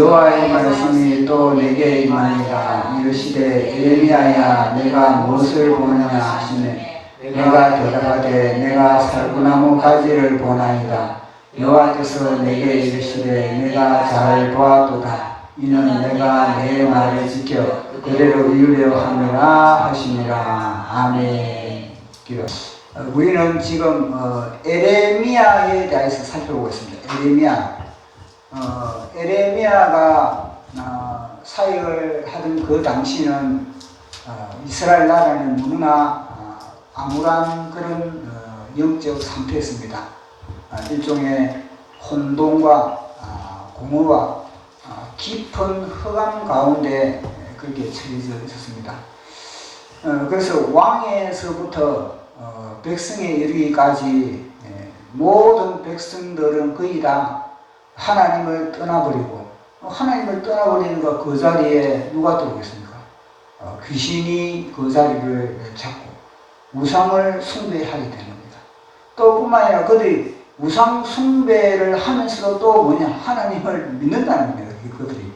여호와의 말씀이 또 내게 임하니라. 이르시되 예레미야야 내가 무엇을 보느냐 하시네. 내가 대답하되 내가 살구나무 가지를 보나이다. 여호와께서 내게 이르시되 내가 잘 보았도다. 이는 내가 내 말을 지켜 그대로 이루려 함이라 하시니라. 아멘. 우리는 지금 에레미야에 대해서 살펴보고 있습니다. 에레미야가 사역을 하던 그 당시는 이스라엘 나라는 너무나 암울한 그런 영적 상태였습니다. 일종의 혼돈과 공허와 깊은 흑암 가운데 그렇게 처해져 있었습니다. 그래서 왕에서부터 백성에 이르기까지 모든 백성들은 거의 다 하나님을 떠나버리고, 하나님을 떠나버리는 것 그 자리에 누가 들어오겠습니까? 귀신이 그 자리를 잡고 우상을 숭배하게 되는 겁니다. 또 뿐만 아니라 그들이 우상 숭배를 하면서도 또 뭐냐, 하나님을 믿는다는 겁니다. 그들이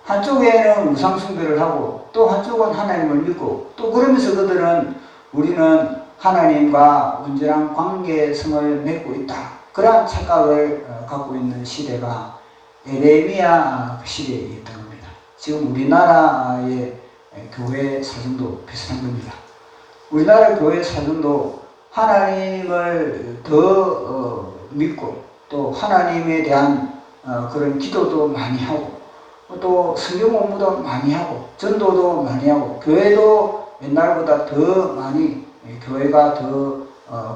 한쪽에는 우상 숭배를 하고 또 한쪽은 하나님을 믿고, 또 그러면서 그들은 우리는 하나님과 온전한 관계성을 맺고 있다, 그러한 착각을 갖고 있는 시대가 에레미야 시대였던 겁니다. 지금 우리나라의 교회 사정도 비슷한 겁니다. 우리나라 교회 사정도 하나님을 더 믿고 또 하나님에 대한 그런 기도도 많이 하고 또 성경 공부도 많이 하고 전도도 많이 하고 교회도 옛날보다 더 많이, 교회가 더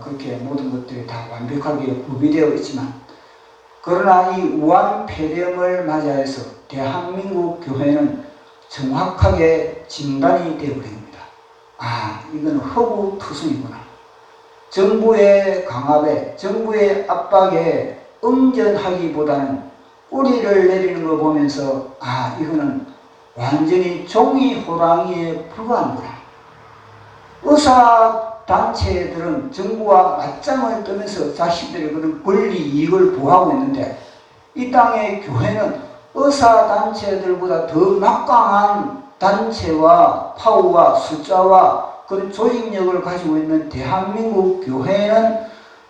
그렇게 모든 것들이 다 완벽하게 구비되어 있지만, 그러나 이 우한 폐렴을 맞이해서 대한민국 교회는 정확하게 진단이 되어버립니다. 이건 허구투성이구나. 정부의 강압에, 정부의 압박에 응전하기보다는 뿌리를 내리는 거 보면서 이거는 완전히 종이 호랑이에 불과하구나. 의사단체들은 정부와 맞짱을 뜨면서 자신들의 그런 권리 이익을 보호하고 있는데, 이 땅의 교회는 의사단체들보다 더 막강한 단체와 파워와 숫자와 그런 조직력을 가지고 있는 대한민국 교회는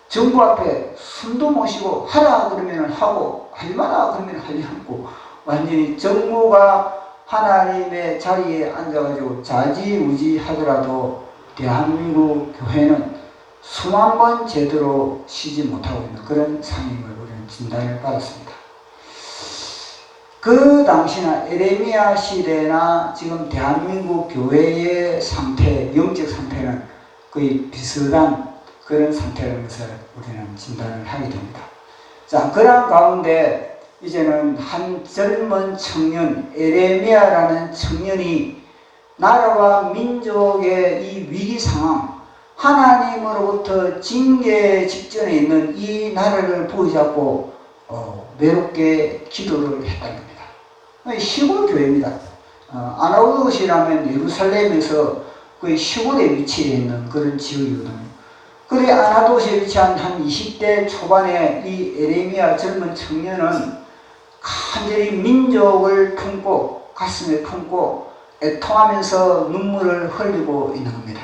정부 앞에 숨도 못 쉬고 하라 그러면 하고 하지 마라 그러면 하지 않고, 완전히 정부가 하나님의 자리에 앉아가지고 좌지우지 하더라도 대한민국 교회는 수만 번 제대로 쉬지 못하고 있는 그런 상임을 우리는 진단을 받았습니다. 그 당시나 에레미야 시대나 지금 대한민국 교회의 상태, 영적 상태는 거의 비슷한 그런 상태라는 것을 우리는 진단을 하게 됩니다. 자, 그런 가운데 이제는 한 젊은 청년, 에레미야라는 청년이 나라와 민족의 이 위기 상황, 하나님으로부터 징계 직전에 있는 이 나라를 부여잡고 외롭게 기도를 했다는 겁니다. 시골 교회입니다. 아나우드시라면 예루살렘에서 거의 시골에 위치해 있는 그런 지역이거든요. 그래 아나도시에 위치한 한 20대 초반의 이 에레미야 젊은 청년은 간절히 민족을 품고 가슴에 품고 애통하면서 눈물을 흘리고 있는 겁니다.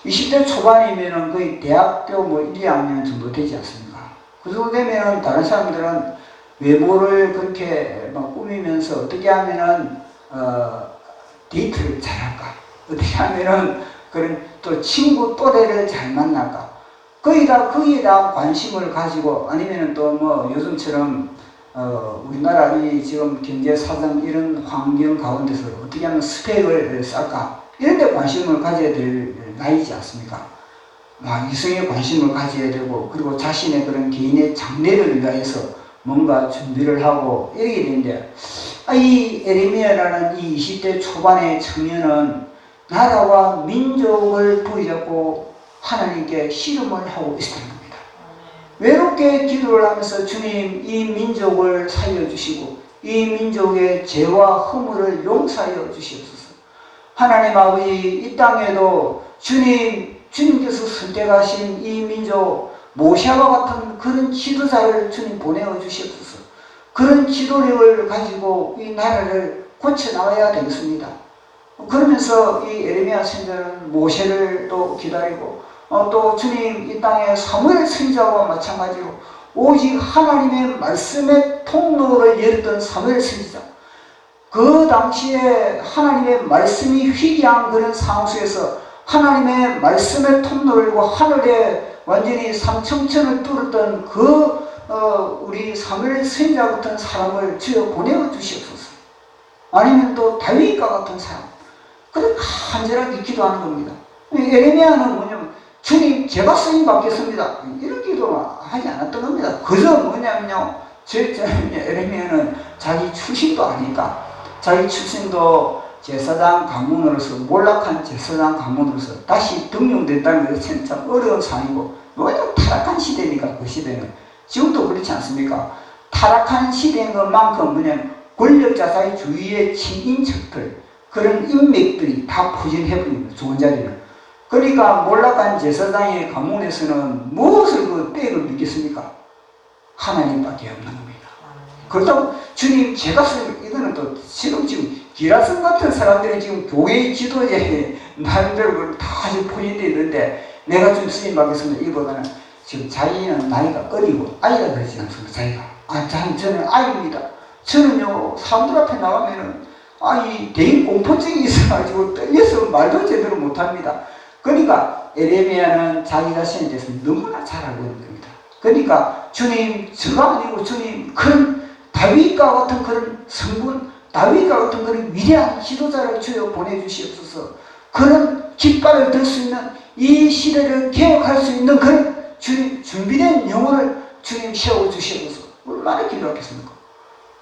20대 초반이면 거의 대학교 1, 2학년 정도 되지 않습니까? 그 정도 되면 다른 사람들은 외모를 그렇게 막 꾸미면서 어떻게 하면은 데이트를 잘할까, 어떻게 하면은 그런 또 친구 또래를 잘 만날까, 거기에 대한 관심을 가지고, 아니면은 또 요즘처럼 우리나라 이 지금 경제 사정 이런 환경 가운데서 어떻게 하면 스펙을 쌓을까, 이런 데 관심을 가져야 될 나이지 않습니까? 이성에 관심을 가져야 되고, 그리고 자신의 그런 개인의 장래를 위해서 뭔가 준비를 하고 이러게 되는데, 이 에레미야라는 이 20대 초반의 청년은 나라와 민족을 부여잡고 하나님께 씨름을 하고 있었던 겁니다. 외롭게 기도를 하면서 주님, 이 민족을 살려주시고 이 민족의 죄와 허물을 용서하여 주시옵소서. 하나님 아버지, 이 땅에도 주님께서 선택하신 이 민족 모세와 같은 그런 지도자를 주님 보내어 주시옵소서. 그런 지도력을 가지고 이 나라를 고쳐 나가야 되겠습니다. 그러면서 이 에레미야 선지자는 모세를 또 기다리고 또 주님 이 땅에 사무엘 선지자와 마찬가지로 오직 하나님의 말씀의 통로를 열었던 사무엘 선지자, 그 당시에 하나님의 말씀이 희귀한 그런 상황 속에서 하나님의 말씀의 통로를 열고 하늘에 완전히 삼청천을 뚫었던 우리 사무엘 선지자 같은 사람을 주여 보내어 주시옵소서. 아니면 또 다윗과 같은 사람, 그렇게 간절하게 기도하는 겁니다. 에레미야는 뭐냐면 주님 제가 쓰임 받겠습니다 이런 기도를 하지 않았던 겁니다. 그저 뭐냐면요, 에레미야는 자기 출신도 아니까, 자기 출신도 제사장 가문으로서, 몰락한 제사장 가문으로서 다시 등용됐다는 것은 참 어려운 상황이고, 왜냐면 타락한 시대니까. 그 시대는 지금도 그렇지 않습니까? 타락한 시대인 것만큼 뭐냐면 권력자사의 주위의 친인척들, 그런 인맥들이 다 포진해버립니다. 좋은 자리는. 그러니까 몰락한 제사장의 가문에서는 무엇을 그 빽을 믿겠습니까? 하나님밖에 없는 겁니다. 그렇다고 주님 제가 쓰는, 이거는 또 지금 기라성 같은 사람들이 지금 교회의 지도자에 나름대로 다 지금 포진되어 있는데 내가 좀 쓰임 받겠습니다 이보다는 지금 자기는 나이가 어리고 아이라 그러지 않습니까? 자기가 저는 아이입니다. 저는요 사람들 앞에 나가면은 대인 공포증이 있어가지고 떨려서 말도 제대로 못합니다. 그러니까 에레미야는 자기 자신에 대해서 너무나 잘 알고 있는 겁니다. 그러니까 주님 저가 아니고 주님 그런 다윗과 같은 그런 성분, 다윗과 같은 그런 위대한 지도자를 주여 보내주시옵소서. 그런 깃발을 들 수 있는 이 시대를 개혁할 수 있는 그런 주님 준비된 영혼을 주님 세워주시옵소서. 얼마나 기도하겠습니까?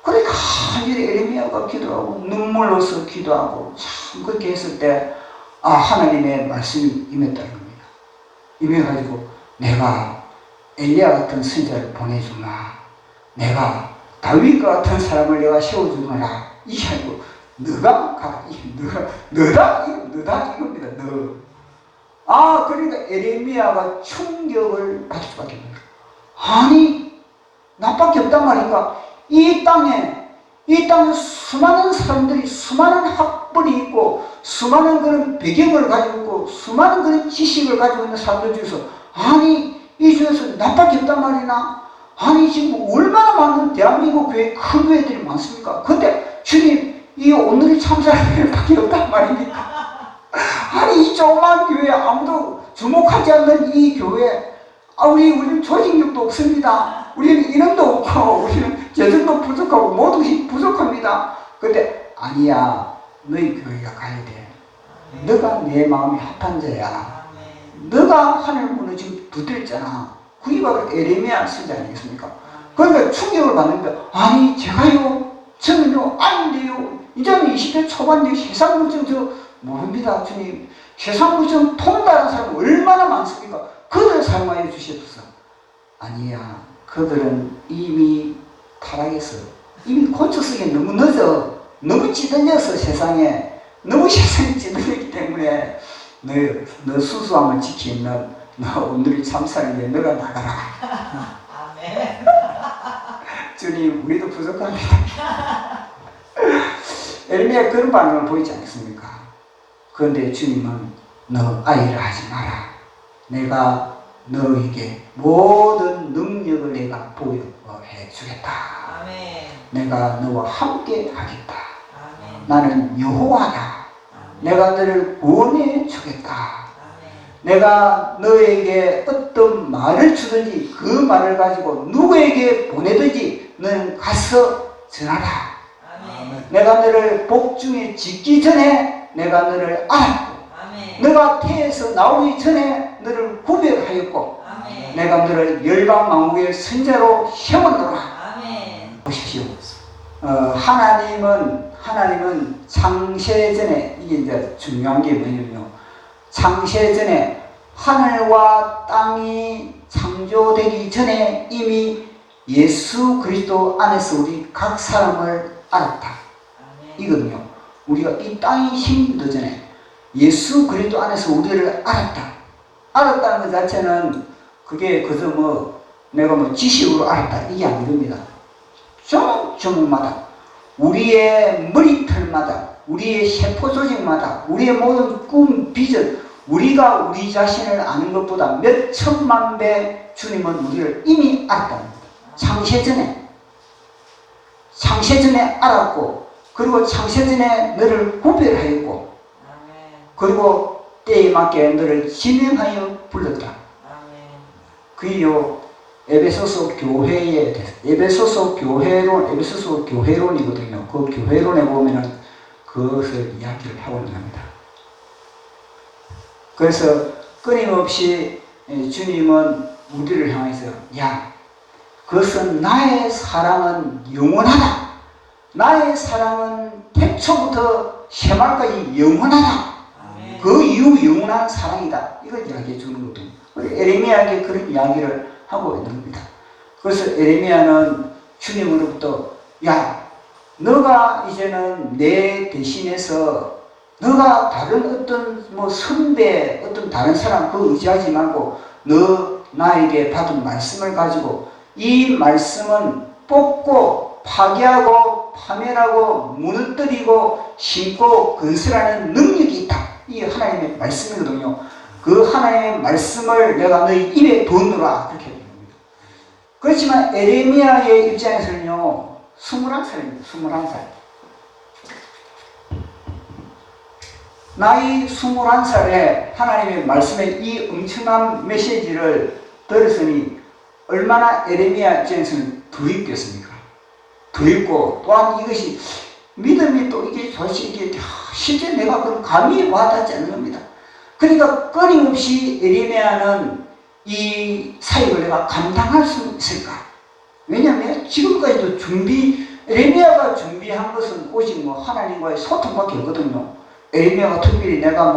그러니까 간절히 에레미야가 기도하고 눈물로서 기도하고 참 그렇게 했을 때 하나님의 말씀이 임했다는 겁니다. 임해가지고 내가 엘리야 같은 선지자를 보내주마, 내가 다윗과 같은 사람을 내가 세워주마라, 이게 아니고 너가 가라, 너다 이겁니다. 너. 그러니까 에레미야가 충격을 받을 수밖에 없는 거예요. 아니 나밖에 없단 말인가? 이 땅에 수많은 사람들이, 수많은 학벌이 있고 수많은 그런 배경을 가지고 있고 수많은 그런 지식을 가지고 있는 사람들 중에서 이 중에서 나밖에 없단 말이나? 지금 얼마나 많은 대한민국 교회 큰 교회들이 많습니까? 근데 주님 이 오늘이 참사람들 밖에 없단 말입니까? 이 조그만 교회, 아무도 주목하지 않는 이 교회, 우리는 조직력도 없습니다. 우리는 이름도 없고 우리는 재정도 부족하고 모두 부족합니다. 근데 아니야, 너희 교회가 가야 돼. 너가 내 마음이 합한 자야. 너가 하늘 문을 지금 두드렸잖아. 그게 바로 에레미야 선지 아니겠습니까? 그러니까 충격을 받는데 제가요? 저는요 아닌데요. 이제는 20대 초반인데 세상물정 모릅니다. 주님 세상물정 통달한 사람은 얼마나 많습니까? 그들을 사용하여 주시옵소서. 아니야, 그들은 이미 타락해서 이미 고쳐쓰기 너무 늦어, 너무 찌들려서 세상에 찌들렸기 때문에 너 수수함을 지키는 너 오늘이 참사는데 너가 나가라. 아멘. 주님 우리도 부족합니다. 에레미야 그런 반응을 보이지 않습니까? 그런데 주님은 너 아이를 하지 마라. 내가 너에게 모든 능력을 내가 보여해 주겠다. 아멘. 내가 너와 함께 하겠다. 아멘. 나는 여호와다. 아멘. 내가 너를 구원해 주겠다. 아멘. 내가 너에게 어떤 말을 주든지 그 말을 가지고 누구에게 보내든지 너는 가서 전하라. 아멘. 내가 너를 복중에 짓기 전에 내가 너를 알았고, 아멘. 너가 태에서 나오기 전에 너를 구별하였고, 아멘. 내가 너를 열방 만국의 선자로 세웠노라. 아멘. 보십시오. 하나님은 창세전에, 이게 이제 중요한 게 뭐냐면요, 창세전에 하늘과 땅이 창조되기 전에 이미 예수 그리스도 안에서 우리 각 사람을 알았다. 이거든요. 우리가 이 땅이 생기기 전에 예수 그리스도 안에서 우리를 알았다. 알았다는 것 자체는 그게 그저 내가 지식으로 알았다 이게 아닙니다. 좀 조목조목마다, 우리의 머리털마다, 우리의 세포 조직마다, 우리의 모든 꿈, 비전, 우리가 우리 자신을 아는 것보다 몇 천만 배 주님은 우리를 이미 알았다는 겁니다. 창세전에 알았고, 그리고 창세전에 너를 구별하였고, 그리고 때에 맞게 너를 지명하여 불렀다. 그요 에베소서 교회론이거든요. 그 교회론에 보면은 그것을 이야기를 하고 있는 겁니다. 그래서 끊임없이 주님은 우리를 향해서 야, 그것은 나의 사랑은 영원하다. 나의 사랑은 태초부터 세말까지 영원하다. 그 이후 영원한 사랑이다. 이걸 이야기해 주는 거거든요. 에레미야에게 그런 이야기를 하고 있는 겁니다. 그래서 에레미야는 주님으로부터 야, 너가 이제는 내 대신해서 너가 다른 어떤 선배, 어떤 다른 사람 그 의지하지 말고 너 나에게 받은 말씀을 가지고 이 말씀은 뽑고 파괴하고 파멸하고 무너뜨리고 심고 건설하는 능력이 있다. 이게 하나님의 말씀이거든요. 그 하나님의 말씀을 내가 너희 입에 넣어놓으라. 그렇게 됩니다. 그렇지만 에레미야의 입장에서는요, 21살입니다. 21살. 나이 21살에 하나님의 말씀의 이 엄청난 메시지를 들었으니 얼마나 에레미야 입장에서는 두렵겠습니까? 두렵고 또한 이것이 믿음이 또 이게 솔직히 이게 실제 내가 그런 감이 와닿지 않는 겁니다. 그러니까 끊임없이 에레미야는 이 사역을 내가 감당할 수 있을까? 왜냐하면 지금까지도 에레미야가 준비한 것은 오직 하나님과의 소통밖에 없거든요. 에레미야가 특별히 내가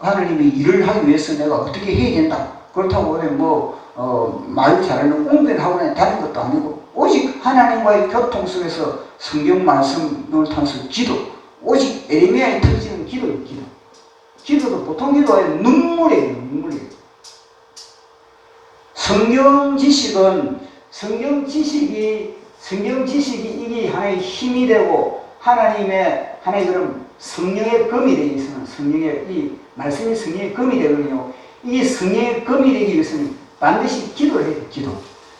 하나님이 일을 하기 위해서 내가 어떻게 해야 된다. 그렇다고 말을 잘하는 웅변학원에 다닌 것도 아니고 오직 하나님과의 교통 속에서 성경 말씀을 통해서 기도, 오직 에레미야의 특징은 기도예요. 기도도 보통 기도가 아니라 눈물이에요. 성경 지식이 이게 하나의 힘이 되고 하나님의 그런 성령의 검이 되기 위해서는 이 말씀이 성령의 검이 되거든요. 이 성령의 검이 되기 위해서는 반드시 기도를 해야 돼요.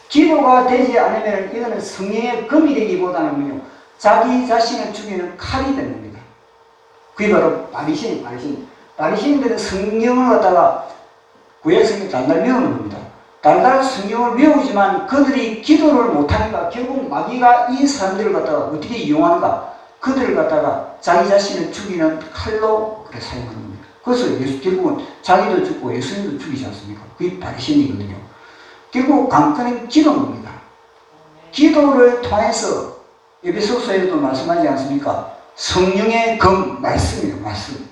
기도가 되지 않으면 이거는 성령의 검이 되기보다는요, 자기 자신을 죽이는 칼이 되는 겁니다. 그게 바로 바리새인들은 성경을 갖다가 구약성경 달달 외우는 겁니다. 달달 성경을 외우지만 그들이 기도를 못하니까 결국 마귀가 이 사람들을 갖다가 어떻게 이용하는가? 그들을 갖다가 자기 자신을 죽이는 칼로 사용하는 겁니다. 그래서 결국은 자기도 죽고 예수님도 죽이지 않습니까? 그게 바리새인이거든요. 결국 관건은 기도입니다. 기도를 통해서 에베소서에도 말씀하지 않습니까? 성령의 말씀이에요. 말씀.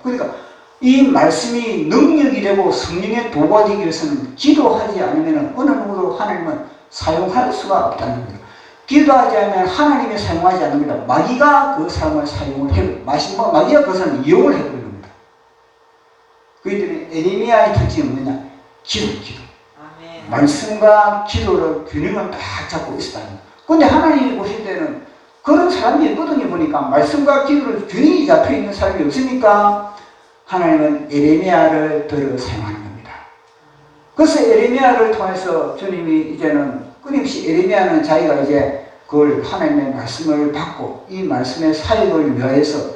그러니까 이 말씀이 능력이 되고 성령의 도가 되기 위해서는 기도하지 않으면 어느 누구도 하나님은 사용할 수가 없다는 겁니다. 기도하지 않으면 하나님이 사용하지 않습니다. 마귀가 그 사람을 사용을 해버려요. 마귀가 그 사람을 이용을 해버리는 겁니다. 그들이 에레미야의 특징은 뭐냐? 기도. 아멘. 말씀과 기도를 균형을 딱 잡고 있었다는 거예요. 그런데 하나님이 보실 때는 그런 사람이 있거든요. 보니까 말씀과 기도를 균형이 잡혀 있는 사람이 없으니까 하나님은 에레미야를 들어 사용하는 겁니다. 그래서 에레미야를 통해서 주님이 이제는 끊임없이 에레미야는 자기가 이제 그걸 하나님의 말씀을 받고 이 말씀의 사역을 위하여서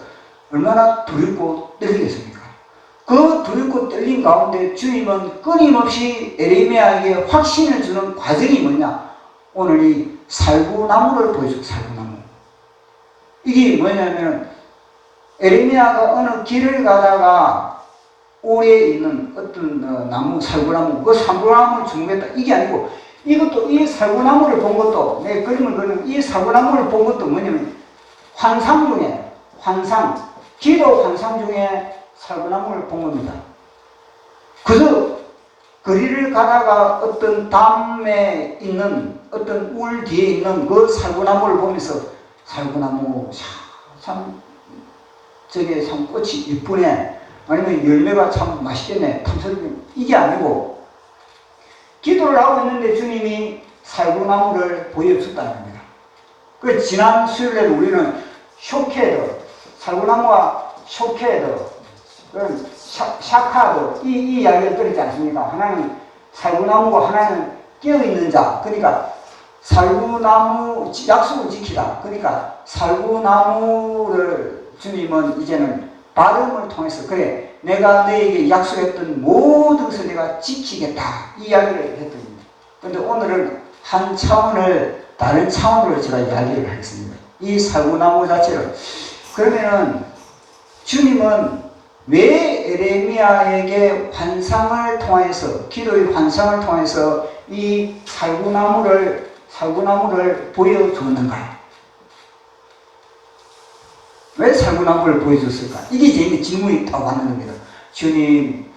얼마나 두렵고 떨리겠습니까? 그 두렵고 떨린 가운데 주님은 끊임없이 에레미야에게 확신을 주는 과정이 뭐냐? 오늘 이 살구나무를 보여줘. 살구나무. 이게 뭐냐면 에레미야가 어느 길을 가다가 오래 있는 어떤 나무, 살구나무, 그 살구나무를 주목했다. 이게 아니고 이것도 이 살구나무를 본 것도 내 그림을 그리는 이 살구나무를 본 것도 뭐냐면 기도 환상 중에 살구나무를 본 겁니다. 그저 거리를 가다가 어떤 담에 있는 어떤 울 뒤에 있는 그 살구나무를 보면서 살구나무 참 저게 참 꽃이 예쁘네, 아니면 열매가 참 맛있겠네, 탐스럽게, 이게 아니고 기도를 하고 있는데 주님이 살구나무를 보여줬다는 겁니다. 그 지난 수요일에도 우리는 쇼케드, 살구나무와 쇼케드, 샤카드 이 이야기를 들었지 않습니까? 하나는 살구나무고 하나는 깨어있는 자. 그러니까 살구나무 약속을 지키다. 그러니까 살구나무를 주님은 이제는 발음을 통해서 그래 내가 너에게 약속했던 모든 것을 내가 지키겠다 이 이야기를 했던 겁니다. 그런데 오늘은 한 차원을 다른 차원으로 제가 이야기를 하겠습니다. 이 살구나무 자체를 그러면은 주님은 왜 에레미야에게 환상을 통해서 기도의 환상을 통해서 이 살구나무를 보여주었는가? 왜 살구나무를 보여줬을까? 이게 제 질문이 딱 왔는 겁니다. 주님,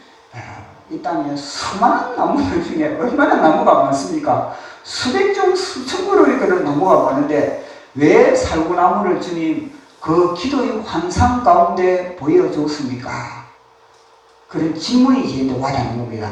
이 땅에 수많은 나무들 중에 얼마나 나무가 많습니까? 수백 종, 수천 그루의 그런 나무가 많은데 왜 살구나무를 주님 그 기도의 환상 가운데 보여줬습니까? 그런 질문이 저한테 와닿는 겁니다.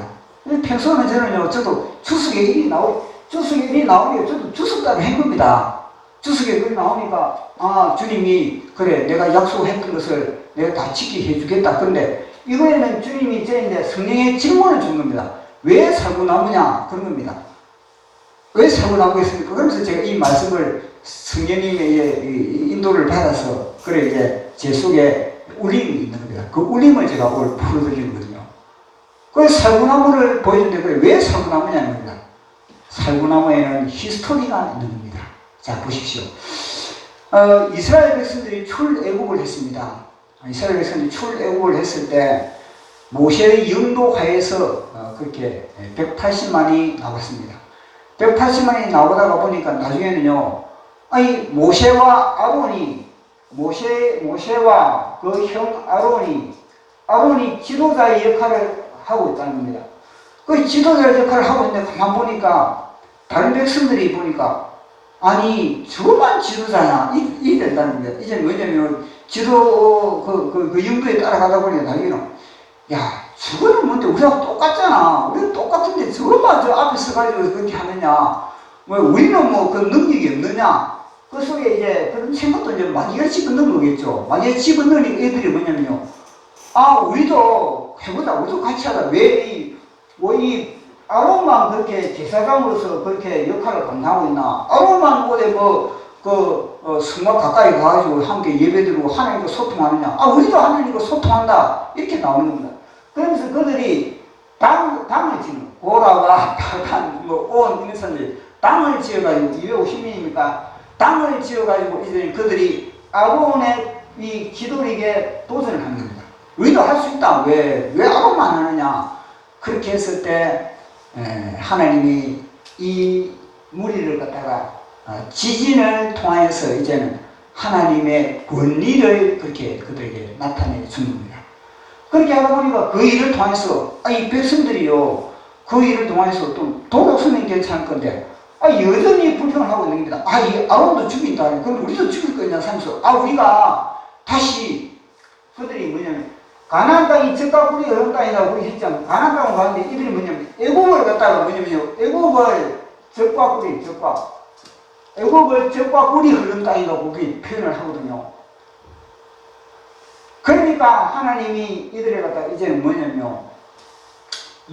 평소에는 저는요, 저도 주석에 일이 나오니까 저도 주석답을 한 겁니다. 주석에 글이 나오니까, 아, 주님이, 그래, 내가 약속했던 것을 내가 다 지키게 해주겠다. 그런데 이거에는 주님이 저한테 성령의 질문을 준 겁니다. 왜 살구나무냐? 그런 겁니다. 왜 살구나무겠습니까? 그러면서 제가 이 말씀을 성령님의 인도를 받아서, 그래, 이제 제 속에 울림이 있는 겁니다. 그 울림을 제가 오늘 풀어드리는 거거든요. 그 살구나무를 보여주는데, 그래, 왜 살구나무냐는 겁니다. 살구나무에는 히스토리가 있는 겁니다. 자, 보십시오. 이스라엘 백성들이 출애굽을 했습니다. 이스라엘 백성들이 출애굽을 했을 때, 모세의 영도하에서 그렇게 180만이 나왔습니다. 180만이 나오다가 보니까 나중에는요, 아니, 모세와 그 형 아론이 지도자의 역할을 하고 있다는 겁니다. 그 지도자의 역할을 하고 있는데 가만 보니까 다른 백성들이 보니까 아니 저만 지도자냐 이 된다는 겁니다. 이제 왜냐면 그 영도에 따라가다 보니까 나중에는 야 저거는 뭔데 우리하고 똑같잖아. 우리는 똑같은데 저거만 저 앞에 서가지고 그렇게 하느냐. 뭐 우리는 뭐 그 능력이 없느냐. 그 속에 이제 그런 생각도 이제 많이 집어넣은 거겠죠. 많이 집어넣은 애들이 뭐냐면요. 아 우리도 해보자. 우리도 같이 하자. 왜 이 아론만 그렇게 제사장으로서 그렇게 역할을 감당하고 있나? 아론만 어디 성막 가까이 가가지고 함께 예배드리고 하나님과 소통하느냐? 아, 우리도 하나님과 소통한다. 이렇게 나오는 겁니다. 그러면서 그들이 땅을 지는, 고라와 다단, 온, 이런 사람들이 땅을 지어가지고, 250명이니까 땅을 지어가지고 이제 그들이 아론의 이 기도력에 도전을 하는 겁니다. 우리도 할 수 있다. 왜 아론만 하느냐? 그렇게 했을 때, 하나님이 이 무리를 갖다가 지진을 통해서 이제는 하나님의 권리를 그렇게 그들에게 나타내 준 겁니다. 그렇게 하다 보니까 그 일을 통해서 이 백성들이요 그 일을 통해서 또 돌아서면 괜찮을 건데 여전히 불평을 하고 있는 겁니다. 이 아론도 죽인다. 그럼 우리도 죽일 거냐 하면서 우리가 다시 그들이 뭐냐면 가나안 땅이 젖과 꿀이 흐르는 땅이라고 우리 했잖아요. 가나안 땅을 가는데 이들이 뭐냐면 애굽을 갖다가 뭐냐면요. 애굽을 젖과 꿀이 흐르는 땅이라고 우리 표현을 하거든요. 그러니까 하나님이 이들에 갖다가 이제는 뭐냐면요.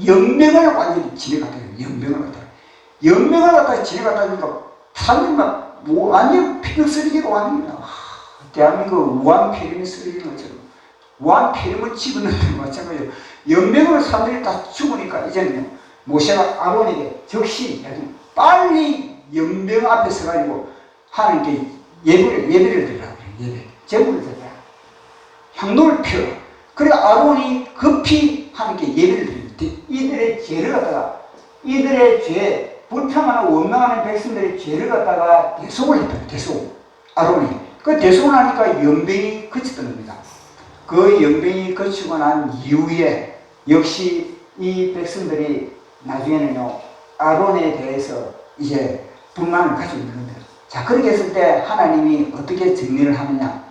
연명을 완전히 지내갔다. 연명을 갖다가 지내갔다 하니까 사람들이 막 완전 피를 쓰레기가 완전히 대한민국 무한 폐렴이 쓰레기는 것처럼 무한 폐렴을 집어넣는 마찬가지예요. 연명으로 사람들이 다 죽으니까 이제는 모세가 아론에게 적시 빨리 연명 앞에 서가지고 하나님께 예배를 드리라고 그래요. 제물을 드리라. 향로를 피워라. 그래 아론이 급히 하나님께 예배를 드립니다. 이들의 죄를 갖다가 이들의 죄 불평하는 원망하는 백성들의 죄를 갖다가 대속을 했다. 대속. 아론이. 그 대속을 하니까 연병이 그쳤던 겁니다. 그 연병이 거치고 난 이후에 역시 이 백성들이 나중에는요 아론에 대해서 이제 불만을 가지고 있는 겁니다. 자 그렇게 했을 때 하나님이 어떻게 정리를 하느냐?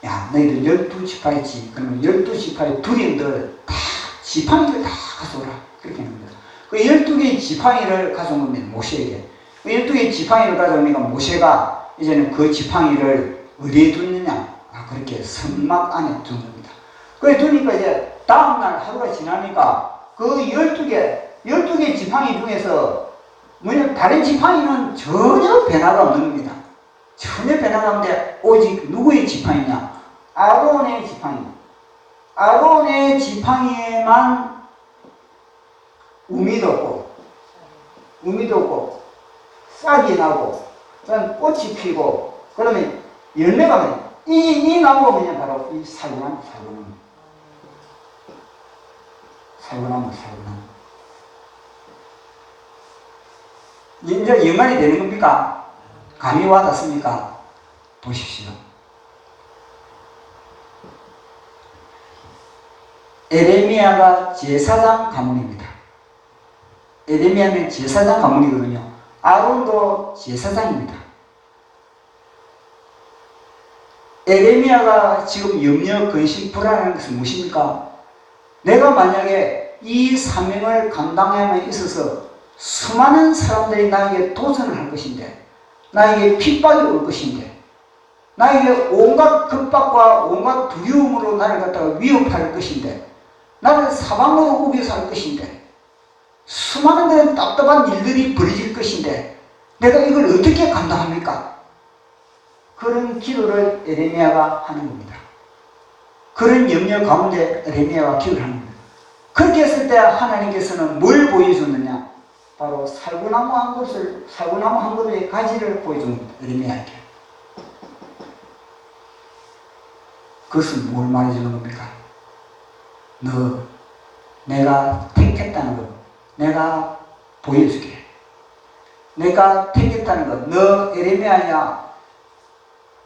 야 너희들 12지파 있지. 그러면 12지파의 두린들 다 지팡이를 다 가져오라. 그렇게 합니다. 그 12개의 지팡이를 가져온 겁니다. 모세에게. 12개의 지팡이를 가져오니까 모세가 이제는 그 지팡이를 어디에 두느냐? 그렇게 성막 안에 둔 겁니다. 그래 두니까 이제 다음날 하루가 지나니까 그 12개 지팡이 중에서 뭐냐, 다른 지팡이는 전혀 변화가 없는 겁니다. 전혀 변화가 없는데 오직 누구의 지팡이냐? 아론의 지팡이. 아론의 지팡이에만 우미도 없고 싹이 나고 꽃이 피고 그러면 열매가 뭐냐? 이 나무가 뭐냐? 바로 이 살구나무. 이제 연관이 되는 겁니까? 감이 와닿습니까? 보십시오. 에레미야가 제사장 가문입니다. 에레미야는 제사장 가문이거든요. 아론도 제사장입니다. 에레미야가 지금 염려, 근심, 불안한 것은 무엇입니까? 내가 만약에 이 사명을 감당함에 있어서 수많은 사람들이 나에게 도전을 할 것인데, 나에게 핍박이 올 것인데, 나에게 온갖 급박과 온갖 두려움으로 나를 갖다가 위협할 것인데, 나를 사방으로 우겨서 할 것인데, 수많은 데는 답답한 일들이 벌어질 것인데, 내가 이걸 어떻게 감당합니까? 그런 기도를 에레미야가 하는 겁니다. 그런 염려 가운데 에레미야가 기도를 하는 겁니다. 그렇게 했을 때 하나님께서는 뭘 보여줬느냐? 바로 살구나무 한 그루의 가지를 보여준 겁니다. 에레미야에게. 그것은 뭘 말해주는 겁니까? 내가 택했다는 것, 내가 보여줄게. 내가 택했다는 것, 너 에레미야야.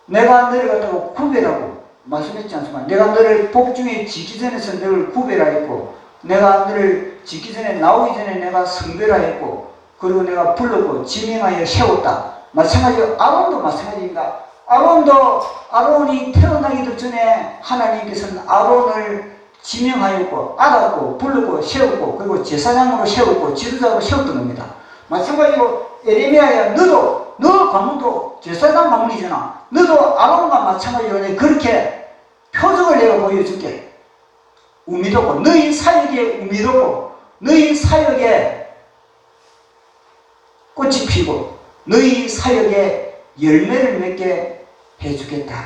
내가 너를 갖다가 구별하고 말씀했지 않습니까? 내가 너를 복중에 지기 전에서 너를 구별하였고, 내가 너를 짓기 전에 나오기 전에 내가 성별하였고, 그리고 내가 불렀고 지명하여 세웠다. 마찬가지로 아론도 마찬가지입니다. 아론이 태어나기도 전에 하나님께서는 아론을 지명하였고 알았고 불렀고 세웠고 그리고 제사장으로 세웠고 지도자로 세웠던 겁니다. 마찬가지로 에레미야야, 너 가문도 제사장 가문이잖아. 너도 아론과 마찬가지로 그렇게 표적을 내가 보여줄게. 우미도고 너희 사역에 우미도고 너희 사역에 꽃이 피고 너희 사역에 열매를 맺게 해주겠다.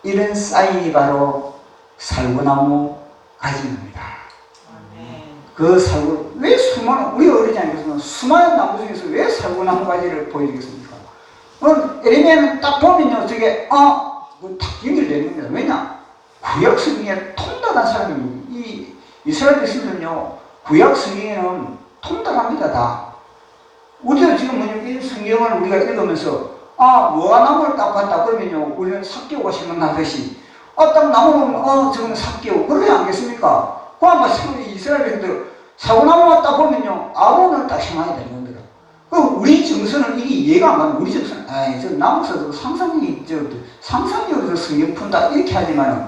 이런 사인이 바로 살구나무 가지입니다. 그 살구, 왜 수많은, 우리 어리지 않겠습니까? 수많은 나무 중에서 왜 살구나무 가지를 보여주겠습니까? 에레미야는 딱 보면요, 저게, 딱 연결되는 겁니다. 왜냐? 구약 성경에 통달한 사람이, 이 이스라엘 백성들은요, 구약 성경에는 통달합니다, 다. 우리도 지금 뭐냐면, 이 성경을 우리가 읽으면서, 뭐가 나무를 딱 봤다, 그러면요, 우리는 삭개오가 생각나듯이, 딱 나무 보면, 저거는 삭개오, 그러지 않겠습니까? 그와 마찬가지 이스라엘 백성들, 사고나무가 딱 보면요, 아론을 딱 생각이 되는 겁니다. 우리 정서는 이게 이해가 안 가는, 우리 정서는, 저 나무 써도 상상력으로 성경 푼다, 이렇게 하지만은,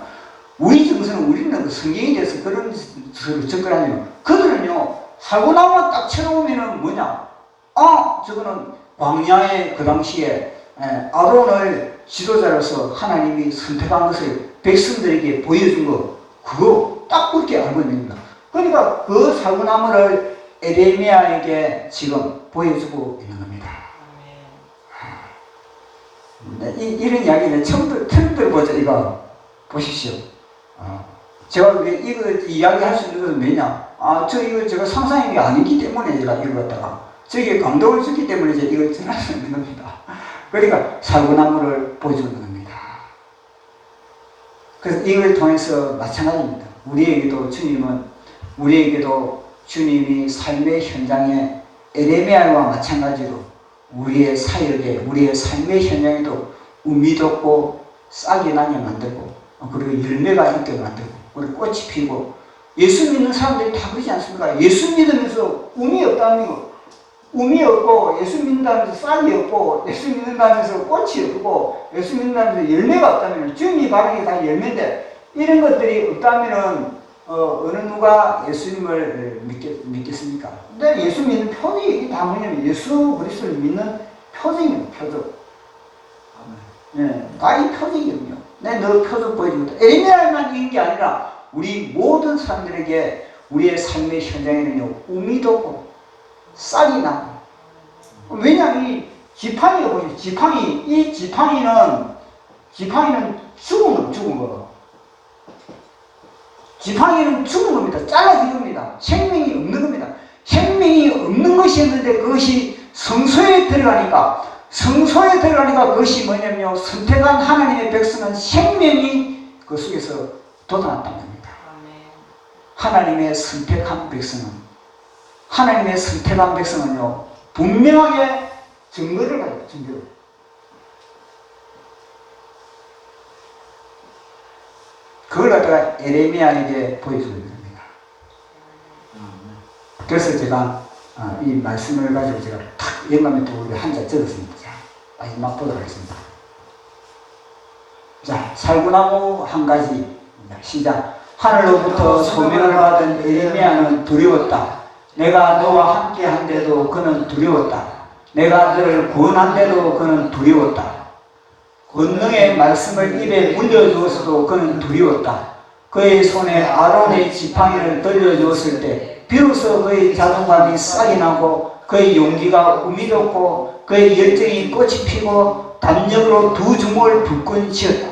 우리 정서는 우리는 그 성경에 대해서 그런 것을 접근하면, 그들은요, 사고나무가 딱 쳐다보면은 뭐냐? 저거는 광야의 그 당시에 아론을 지도자로서 하나님이 선택한 것을 백성들에게 보여준 거, 그거 딱 그렇게 알고 있는 겁니다. 그러니까 그 사고나무를 에레미야에게 지금 보여주고 있는 겁니다. 이런 이야기는 처음 들어보죠. 이거 보십시오. 제가 이거 이야기할 수 있는 것은 뭐냐? 제가 상상한 게 아니기 때문에 제가 이걸 갖다가 저에게 감동을 줬기 때문에 제가 이걸 전할 수 있는 겁니다. 그러니까 살구나무를 보여주는 겁니다. 그래서 이걸 통해서 마찬가지입니다. 우리에게도 주님이 삶의 현장에 에레미야와 마찬가지로 우리의 사역에, 우리의 삶의 현장에도 우미 돋고 싹이 나게 만들고, 그리고 열매가 있게 만들고, 그리고 꽃이 피고, 예수 믿는 사람들이 다 그러지 않습니까? 예수 믿으면서 um이 없다는 거, um이 없고, 예수 믿는다면서 싹이 없고, 예수 믿는다면서 꽃이 없고, 예수 믿는다면서 열매가 없다면, 주님이 바른 게 다 열매인데, 이런 것들이 없다면은 어느 누가 예수님을 믿겠습니까? 근데 예수 믿는 표적이 다 뭐냐면 예수 그리스도를 믿는 표적이에요. 표적. 예, 다 이 표적이거든요. 너 표적 보여주겠다. 에레미야만 있는 게 아니라 우리 모든 사람들에게 우리의 삶의 현장에는요, 우미도 없고 싹이 나고. 왜냐하면 이 지팡이가 보이죠. 이 지팡이는 죽은 거. 지팡이는 죽은 겁니다. 잘라진 겁니다. 생명이 없는 겁니다. 생명이 없는 것이었는데 그것이 성소에 들어가니까 그것이 뭐냐면요, 선택한 하나님의 백성은 생명이 그 속에서 돋아났다는 겁니다. 하나님의 선택한 백성은요, 분명하게 증거를 가져요. 증거. 그걸 갖다가 에레미야에게 보여주고 있는 겁니다. 그래서 제가 이 말씀을 가지고 제가 탁 영감에 또 한자 적었습니다. 자, 마지막 보도록 하겠습니다. 자, 살구나무 한 가지. 시작. 하늘로부터 소명을 받은 에레미야는 두려웠다. 내가 너와 함께 한데도 그는 두려웠다. 내가 너를 구원한데도 그는 두려웠다. 권능의 말씀을 입에 물려주었어도 그는 두려웠다. 그의 손에 아론의 지팡이를 들려주었을 때 비로소 그의 자존감이 싹이 나고 그의 용기가 우미돋고 그의 열정이 꽃이 피고 담력으로 두 주먹을 불끈 쥐었다.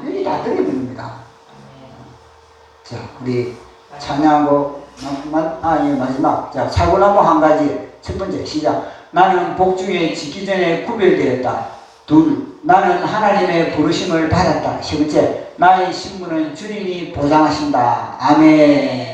이게 다 들려줍니다. 자, 우리 찬양하고 마지막. 자, 사고나무 한 가지. 첫 번째 시작. 나는 복중에 짓기 전에 구별되었다. 둘, 나는 하나님의 부르심을 받았다. 세 번째, 나의 신분은 주님이 보장하신다. 아멘.